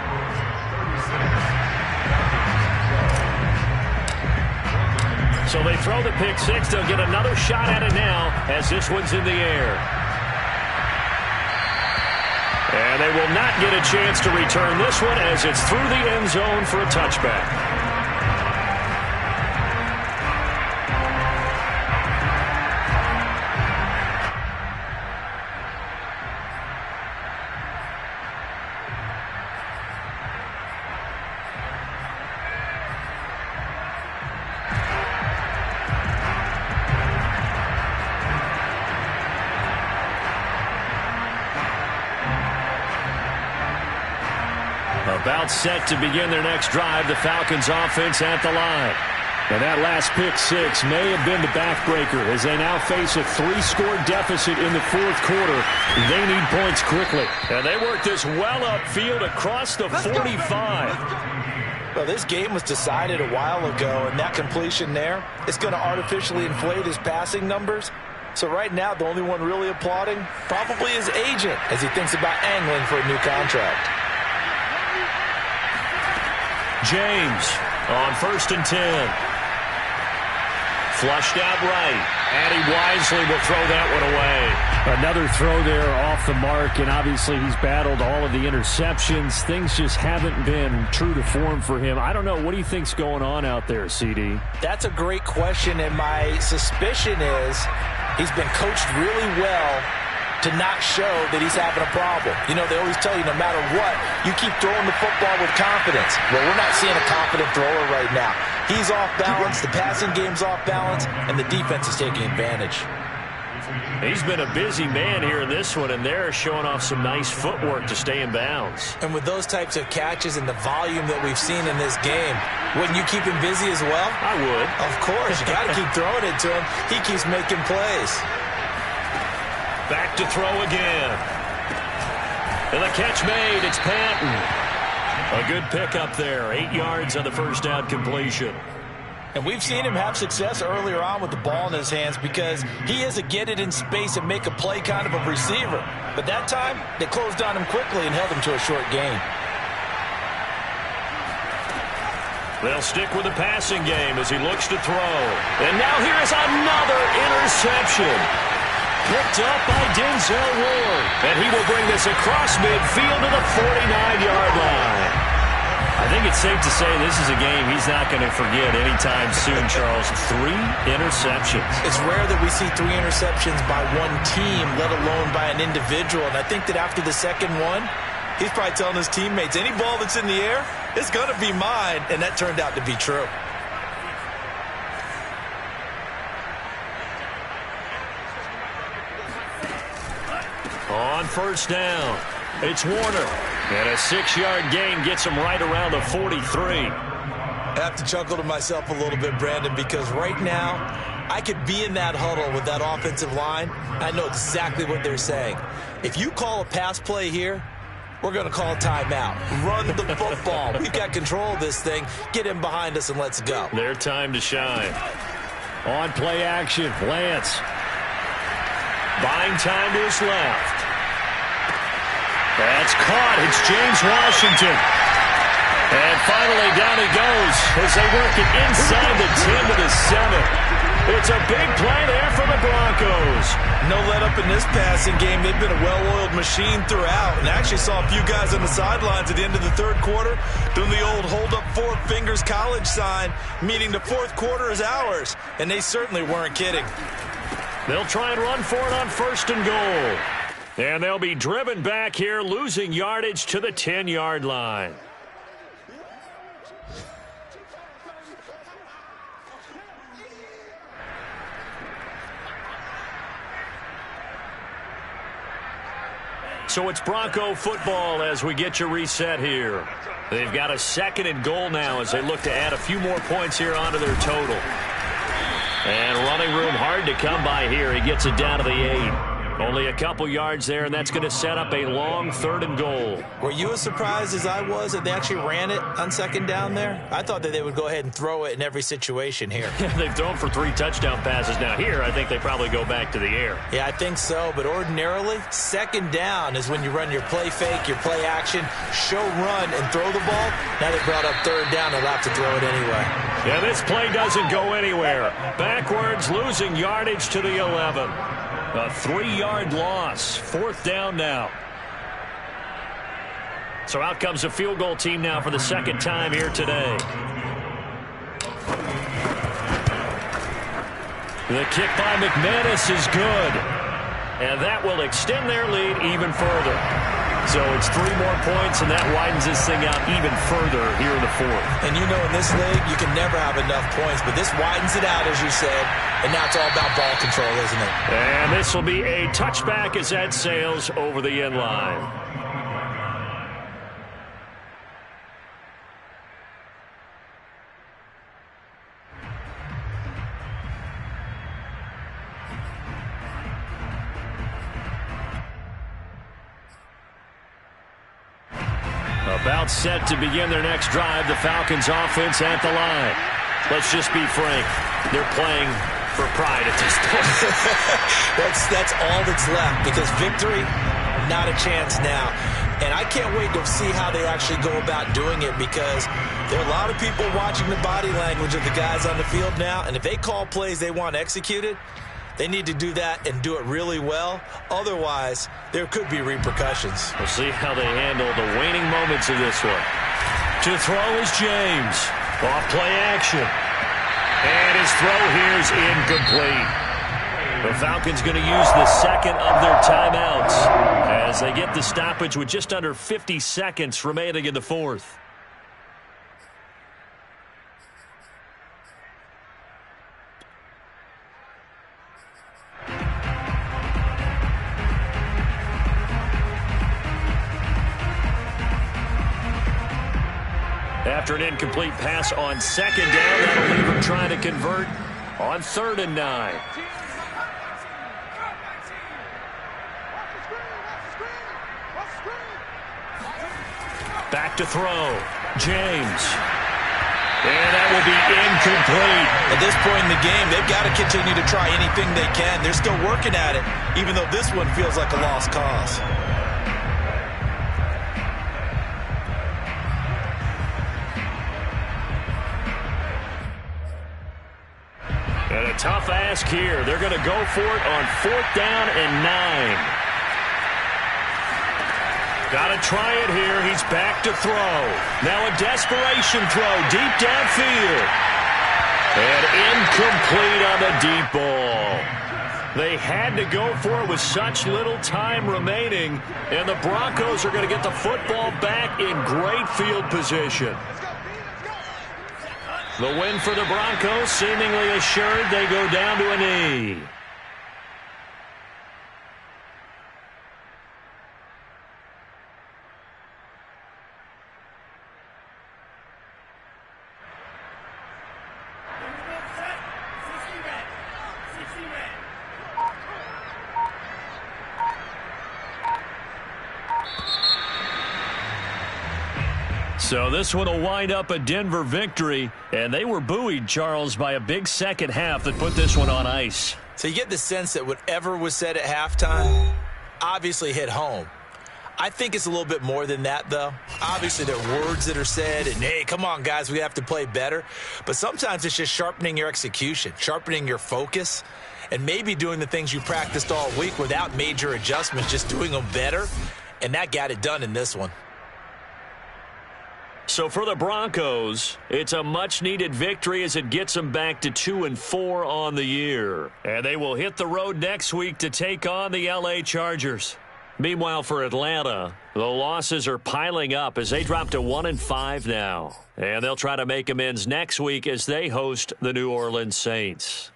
So they throw the pick six. They'll get another shot at it now as this one's in the air. And they will not get a chance to return this one as it's through the end zone for a touchback. About set to begin their next drive. The Falcons offense at the line. And that last pick six may have been the backbreaker as they now face a 3-score deficit in the fourth quarter. They need points quickly. And they work this well upfield across the 45. Well, this game was decided a while ago, and that completion there is going to artificially inflate his passing numbers. So right now, the only one really applauding probably his agent as he thinks about angling for a new contract. James on 1st and 10. Flushed out right. And he wisely will throw that one away. Another throw there off the mark, and obviously he's battled all of the interceptions. Things just haven't been true to form for him. I don't know. What do you think's going on out there, CD? That's a great question, and my suspicion is he's been coached really well to not show that he's having a problem. You know, they always tell you no matter what, you keep throwing the football with confidence. Well, we're not seeing a confident thrower right now. He's off balance, the passing game's off balance, and the defense is taking advantage. He's been a busy man here in this one, and they're showing off some nice footwork to stay in bounds. And with those types of catches and the volume that we've seen in this game, wouldn't you keep him busy as well? I would. Of course. You got to keep throwing it to him. He keeps making plays. Back to throw again. And the catch made. It's Patton. A good pickup there. 8 yards on the first down completion. And we've seen him have success earlier on with the ball in his hands because he is a get it in space and make a play kind of a receiver. But that time, they closed on him quickly and held him to a short gain. They'll stick with the passing game as he looks to throw. And now here's another interception. Picked up by Denzel Ward. And he will bring this across midfield to the 49-yard line. I think it's safe to say this is a game he's not going to forget anytime soon, Charles. 3 interceptions. It's rare that we see 3 interceptions by one team, let alone by an individual. And I think that after the second one, he's probably telling his teammates, any ball that's in the air, it's going to be mine. And that turned out to be true. On first down, it's Warner. And a 6-yard gain gets him right around the 43. I have to chuckle to myself a little bit, Brandon, because right now I could be in that huddle with that offensive line. I know exactly what they're saying. If you call a pass play here, we're going to call timeout. Run the football. We've got control of this thing. Get him behind us and let's go. Their time to shine. On play action, Lance. Buying time to his left. That's caught. It's James Washington. And finally down he goes as they work it inside the 10 to the 7. It's a big play there for the Broncos. No let up in this passing game. They've been a well-oiled machine throughout. And I actually saw a few guys on the sidelines at the end of the third quarter doing the old hold up 4 fingers college sign, meaning the fourth quarter is ours. And they certainly weren't kidding. They'll try and run for it on 1st and goal. And they'll be driven back here, losing yardage to the 10-yard line. So it's Bronco football as we get you reset here. They've got a 2nd and goal now as they look to add a few more points here onto their total. And running room hard to come by here. He gets it down to the 8. Only a couple yards there, and that's going to set up a long 3rd and goal. Were you as surprised as I was that they actually ran it on 2nd down there? I thought that they would go ahead and throw it in every situation here. They've thrown for 3 touchdown passes. Now here, I think they probably go back to the air. Yeah, I think so, but ordinarily, 2nd down is when you run your play fake, your play action, show run, and throw the ball. Now they brought up 3rd down. They'll have to throw it anyway. Yeah, this play doesn't go anywhere. Backwards, losing yardage to the 11. A 3-yard loss. 4th down now. So out comes the field goal team now for the 2nd time here today. The kick by McManus is good. And that will extend their lead even further. So it's 3 more points, and that widens this thing out even further here in the 4th. And you know in this league, you can never have enough points, but this widens it out, as you said, and now it's all about ball control, isn't it? And this will be a touchback as that sails over the end line. About set to begin their next drive, the Falcons offense at the line. Let's just be frank. They're playing for pride at this point. That's all that's left, because victory, not a chance now. And I can't wait to see how they actually go about doing it, because there are a lot of people watching the body language of the guys on the field now, and if they call plays they want executed, they need to do that and do it really well. Otherwise, there could be repercussions. We'll see how they handle the waning moments of this one. To throw is James. Off play action. And his throw here is incomplete. The Falcons going to use the 2nd of their timeouts as they get the stoppage with just under 50 seconds remaining in the 4th. After an incomplete pass on 2nd down, that'll leave him trying to convert on 3rd and 9. Back to throw. James. And that will be incomplete. At this point in the game, they've got to continue to try anything they can. They're still working at it, even though this one feels like a lost cause. And a tough ask here. They're going to go for it on 4th down and 9. Got to try it here. He's back to throw. Now a desperation throw deep downfield. And incomplete on the deep ball. They had to go for it with such little time remaining. And the Broncos are going to get the football back in great field position. The win for the Broncos seemingly assured. They go down to a knee. So this one will wind up a Denver victory, and they were buoyed, Charles, by a big second half that put this one on ice. So you get the sense that whatever was said at halftime obviously hit home. I think it's a little bit more than that, though. Obviously, there are words that are said, and, hey, come on, guys, we have to play better. But sometimes it's just sharpening your execution, sharpening your focus, and maybe doing the things you practiced all week without major adjustments, just doing them better. And that got it done in this one. So for the Broncos, it's a much-needed victory as it gets them back to 2-4 on the year. And they will hit the road next week to take on the L.A. Chargers. Meanwhile, for Atlanta, the losses are piling up as they drop to 1-5 now. And they'll try to make amends next week as they host the New Orleans Saints.